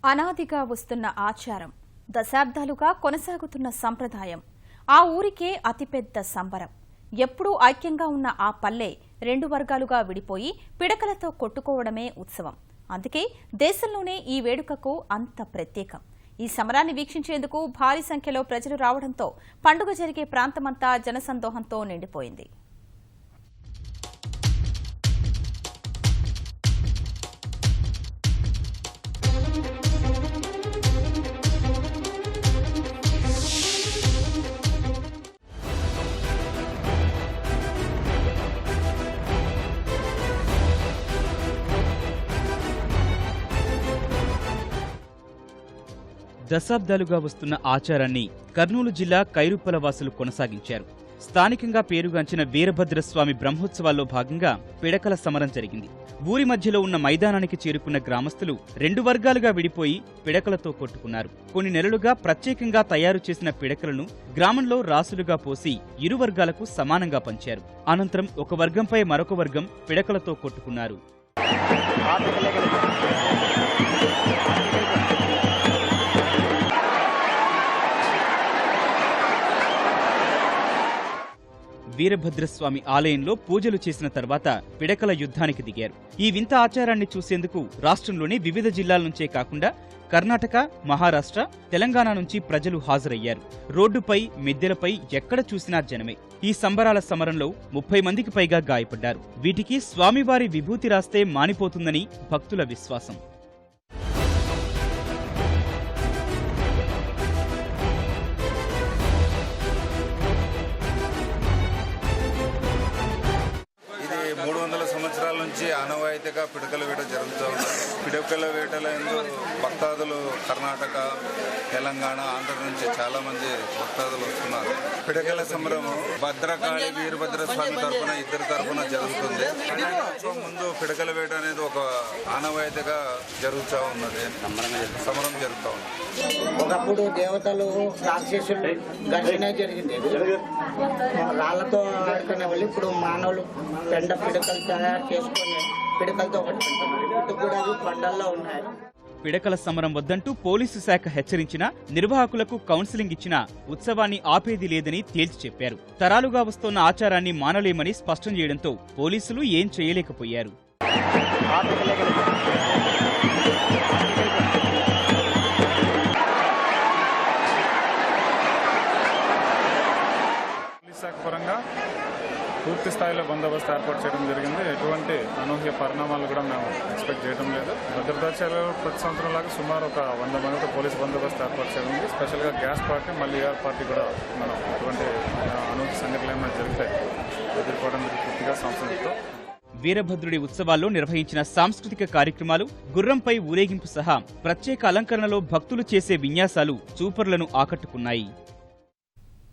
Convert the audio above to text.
అనాదిగా వస్తున్న ఆచారం, దశాబ్దాలుగా కొనసాగుతున్న సంప్రదాయం, ఆ ఊరికే అతిపెద్ద సంబరం. ఎప్పుడూ ఐక్యంగా ఉన్న ఆ పల్లె రెండు వర్గాలుగా విడిపోయి పిడకలతో కొట్టుకోవడమే ఉత్సవం. అందుకే దేశంలోనే ఈ వేడుకకు అంత ప్రత్యేకం. ఈ సమరాన్ని వీక్షించేందుకు భారీ సంఖ్యలో ప్రజలు రావడంతో పండుగ జరిగే ప్రాంతమంతా జనసందోహంతో నిండిపోయింది. దశాబ్దాలుగా వస్తున్న ఆచారాన్ని కర్నూలు జిల్లా కైరుప్పల వాసులు కొనసాగించారు. స్థానికంగా పేరుగాంచిన వీరభద్రస్వామి బ్రహ్మోత్సవాల్లో భాగంగా పిడకల సమరం జరిగింది. ఊరి మధ్యలో ఉన్న మైదానానికి చేరుకున్న గ్రామస్తులు రెండు వర్గాలుగా విడిపోయి పిడకలతో కొట్టుకున్నారు. కొన్ని నెలలుగా ప్రత్యేకంగా తయారు చేసిన పిడకలను గ్రామంలో రాసులుగా పోసి ఇరు వర్గాలకు సమానంగా పంచారు. అనంతరం ఒక వర్గంపై మరొక వర్గం పిడకలతో కొట్టుకున్నారు. వీరభద్రస్వామి ఆలయంలో పూజలు చేసిన తర్వాత పిడకల యుద్ధానికి దిగారు. ఈ వింత ఆచారాన్ని చూసేందుకు రాష్ట్రంలోని వివిధ జిల్లాల నుంచే కాకుండా కర్ణాటక, మహారాష్ట్ర, తెలంగాణ నుంచి ప్రజలు హాజరయ్యారు. రోడ్డుపై, మిద్దెలపై ఎక్కడ చూసినా జనమే. ఈ సంబరాల సమరంలో 30 మందికి పైగా గాయపడ్డారు. వీటికి స్వామివారి విభూతి రాస్తే మానిపోతుందని భక్తుల విశ్వాసం. సంవత్సరాల నుంచి ఆనవాయితీగా పిడకల వేట జరుగుతూ ఉంది. పిడకల వేటలో భక్తాదులు కర్ణాటక, తెలంగాణ, ఆంధ్ర నుంచి చాలా మంది భక్తాదులు వస్తున్నారు. పిడకల సమరం భద్రకాళి, వీరభద్ర స్వామి తరఫున ఇద్దరు తరఫున జరుగుతుంది. ముందు పిడకల వేట అనేది ఒక ఆనవాయితీగా జరుగుతూ ఉన్నది. సమరం జరుగుతూ ఉంది. ఒకప్పుడు దేవతలు రాక్షసులు ఘర్షణ జరిగింది. రాళ్లతో ఆడుకునే వాళ్ళు ఇప్పుడు మానవులు పెండ పిడకలు తయారు చేసుకుని పిడకలతో కొట్టుకుంటున్నారు. ఇప్పుడు కూడా పంటల్లో ఉన్నాయి. పిడకల సమరం వద్దంటూ పోలీసు శాఖ హెచ్చరించినా, నిర్వాహకులకు కౌన్సిలింగ్ ఇచ్చినా ఉత్సవాన్ని ఆపేది లేదని తేల్చి చెప్పారు. తరాలుగా వస్తున్న ఆచారాన్ని మానలేమని స్పష్టం చేయడంతో పోలీసులు ఏం చేయలేకపోయారు. పరంగా పూర్తి స్థాయిలో బందోబస్తు ఏర్పాటు చేయడం జరిగింది. ఎటువంటి అనూహ్య పరిణామాలు కూడా మేము ఎక్స్పెక్ట్ చేయడం లేదు. భద్రతా చర్యలు ప్రతి సంవత్సరం లాగా సుమారు ఒక 100 మందితో పోలీసు బందోబస్తు ఏర్పాటు చేయడం ఉంది. స్పెషల్గా గ్యాస్ పార్టీ, మళ్ళీ ఏఆర్ పార్టీ కూడా మనం ఎటువంటి అనూహ్య సంఘటనలు ఏమైనా జరిగితే ఎదుర్కోవడానికి పూర్తిగా సంసిద్ధంతో. వీరభద్రుడి ఉత్సవాల్లో నిర్వహించిన సాంస్కృతిక కార్యక్రమాలు, గుర్రంపై ఊరేగింపు సహా ప్రత్యేక అలంకరణలో భక్తులు చేసే విన్యాసాలు చూపరులను ఆకట్టుకున్నాయి.